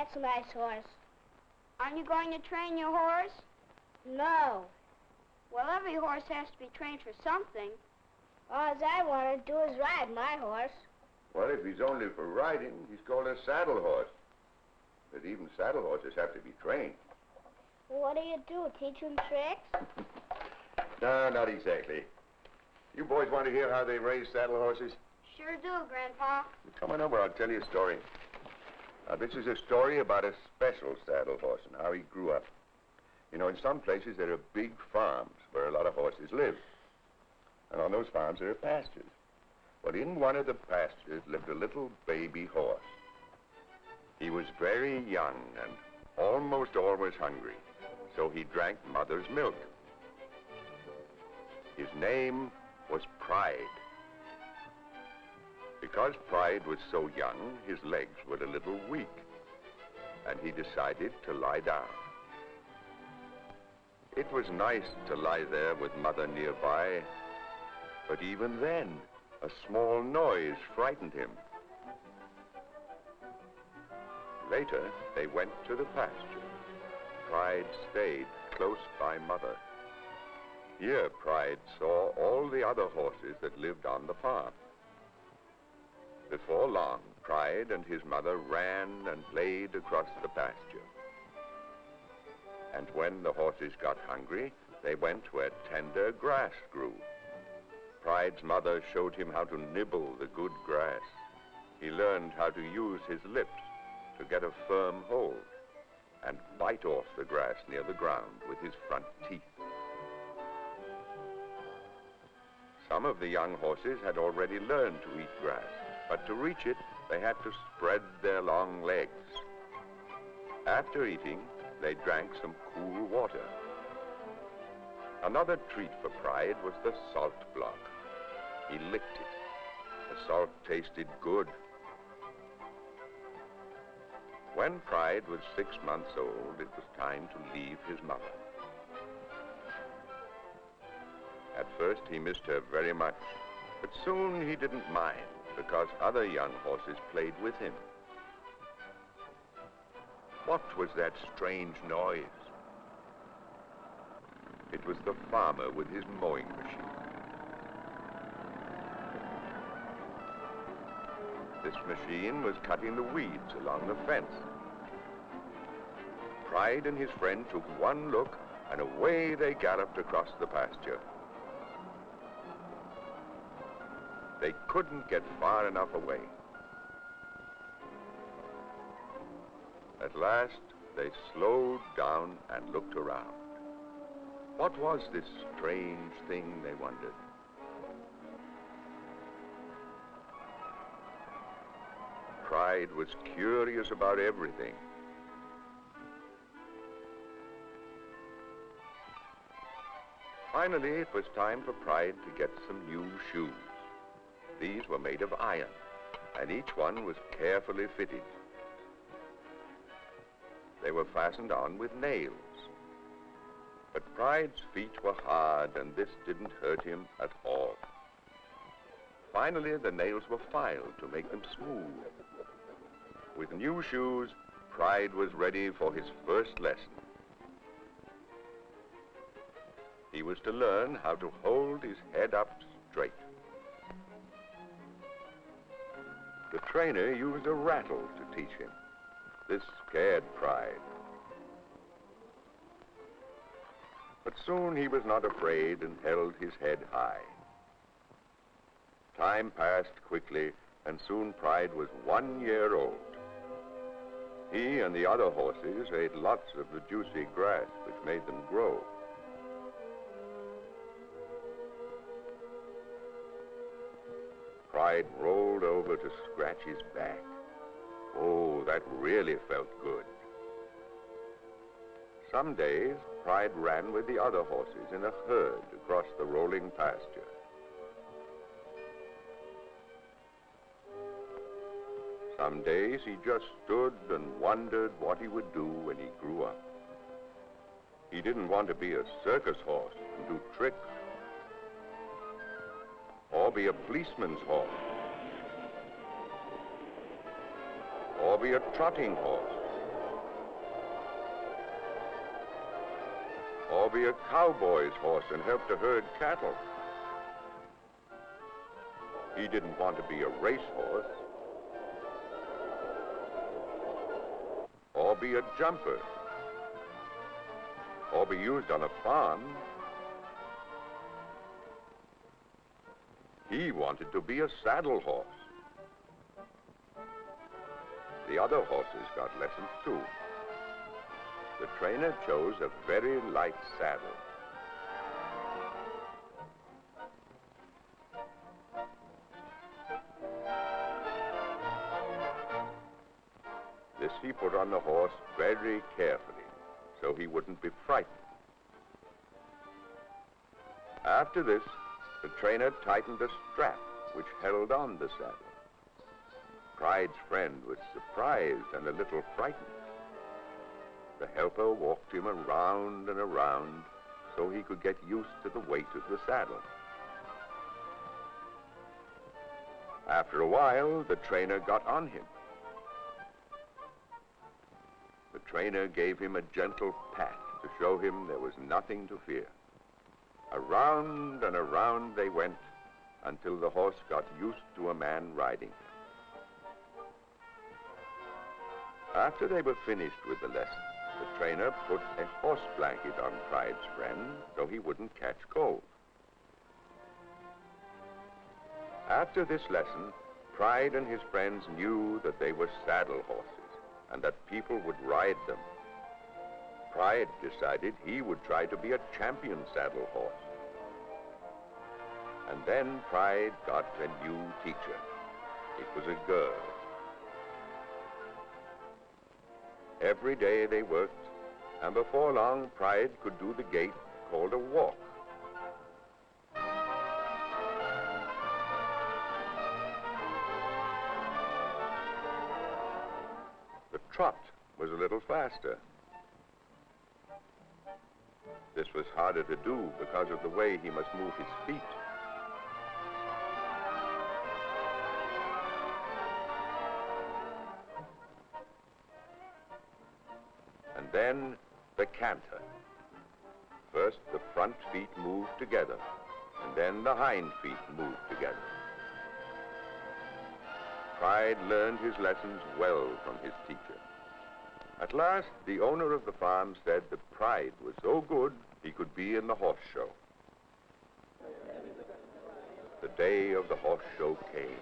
That's a nice horse. Aren't you going to train your horse? No. Well, every horse has to be trained for something. All I want to do is ride my horse. Well, if he's only for riding, he's called a saddle horse. But even saddle horses have to be trained. Well, what do? Teach him tricks? No, not exactly. You boys want to hear how they raise saddle horses? Sure do, Grandpa. Come on over, I'll tell you a story. Now, this is a story about a special saddle horse and how he grew up. You know, in some places there are big farms where a lot of horses live. And on those farms there are pastures. Well, in one of the pastures lived a little baby horse. He was very young and almost always hungry, so he drank mother's milk. His name was Pride. Because Pride was so young, his legs were a little weak, and he decided to lie down. It was nice to lie there with Mother nearby, but even then, a small noise frightened him. Later, they went to the pasture. Pride stayed close by Mother. Here, Pride saw all the other horses that lived on the farm. Before long, Pride and his mother ran and played across the pasture. And when the horses got hungry, they went where tender grass grew. Pride's mother showed him how to nibble the good grass. He learned how to use his lips to get a firm hold and bite off the grass near the ground with his front teeth. Some of the young horses had already learned to eat grass, but to reach it, they had to spread their long legs. After eating, they drank some cool water. Another treat for Pride was the salt block. He licked it. The salt tasted good. When Pride was 6 months old, it was time to leave his mother. At first, he missed her very much, but soon he didn't mind because other young horses played with him. What was that strange noise? It was the farmer with his mowing machine. This machine was cutting the weeds along the fence. Pride and his friend took one look, and away they galloped across the pasture. They couldn't get far enough away. At last, they slowed down and looked around. What was this strange thing, they wondered? Pride was curious about everything. Finally, it was time for Pride to get some new shoes. These were made of iron, and each one was carefully fitted. They were fastened on with nails. But Pride's feet were hard, and this didn't hurt him at all. Finally, the nails were filed to make them smooth. With new shoes, Pride was ready for his first lesson. He was to learn how to hold his head up straight. The trainer used a rattle to teach him. This scared Pride. But soon he was not afraid and held his head high. Time passed quickly, and soon Pride was 1 year old. He and the other horses ate lots of the juicy grass which made them grow. Pride rolled over to scratch his back. Oh, that really felt good. Some days, Pride ran with the other horses in a herd across the rolling pasture. Some days he just stood and wondered what he would do when he grew up. He didn't want to be a circus horse and do tricks, or be a policeman's horse, or be a trotting horse. or be a cowboy's horse and help to herd cattle. He didn't want to be a racehorse, or be a jumper, or be used on a farm. He wanted to be a saddle horse. The other horses got lessons too. The trainer chose a very light saddle. This he put on the horse very carefully, so he wouldn't be frightened. After this, the trainer tightened a strap which held on the saddle. Pride's friend was surprised and a little frightened. The helper walked him around and around so he could get used to the weight of the saddle. After a while, the trainer got on him. The trainer gave him a gentle pat to show him there was nothing to fear. Around and around they went until the horse got used to a man riding him. After they were finished with the lesson, the trainer put a horse blanket on Pride's friend so he wouldn't catch cold. After this lesson, Pride and his friends knew that they were saddle horses and that people would ride them. Pride decided he would try to be a champion saddle horse. And then Pride got a new teacher. It was a girl. Every day they worked, and before long, Pride could do the gait called a walk. The trot was a little faster. This was harder to do because of the way he must move his feet. And then the canter. First, the front feet moved together, and then the hind feet moved together. Pride learned his lessons well from his teacher. At last, the owner of the farm said that Pride was so good he could be in the horse show. The day of the horse show came.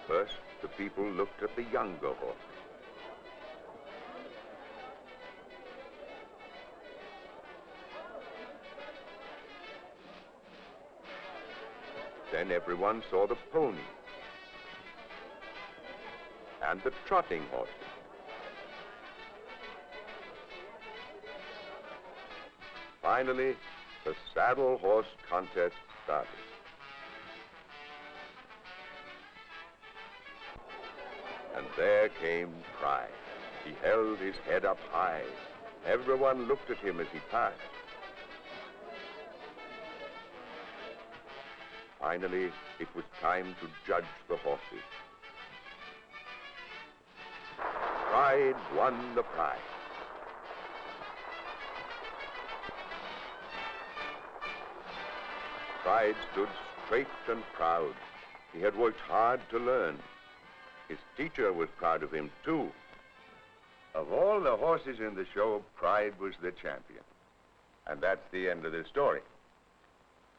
First, the people looked at the younger horses. Then everyone saw the pony and the trotting horses. Finally, the saddle horse contest started. And there came Pride. He held his head up high. Everyone looked at him as he passed. Finally, it was time to judge the horses. Pride won the prize. Pride stood straight and proud. He had worked hard to learn. His teacher was proud of him, too. Of all the horses in the show, Pride was the champion. And that's the end of the story.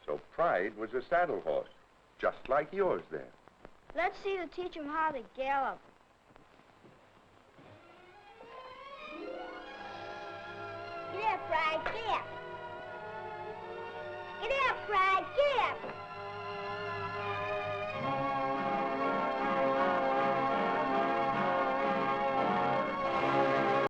So Pride was a saddle horse, just like yours there. Let's see to teach him how to gallop. Here, Pride, here.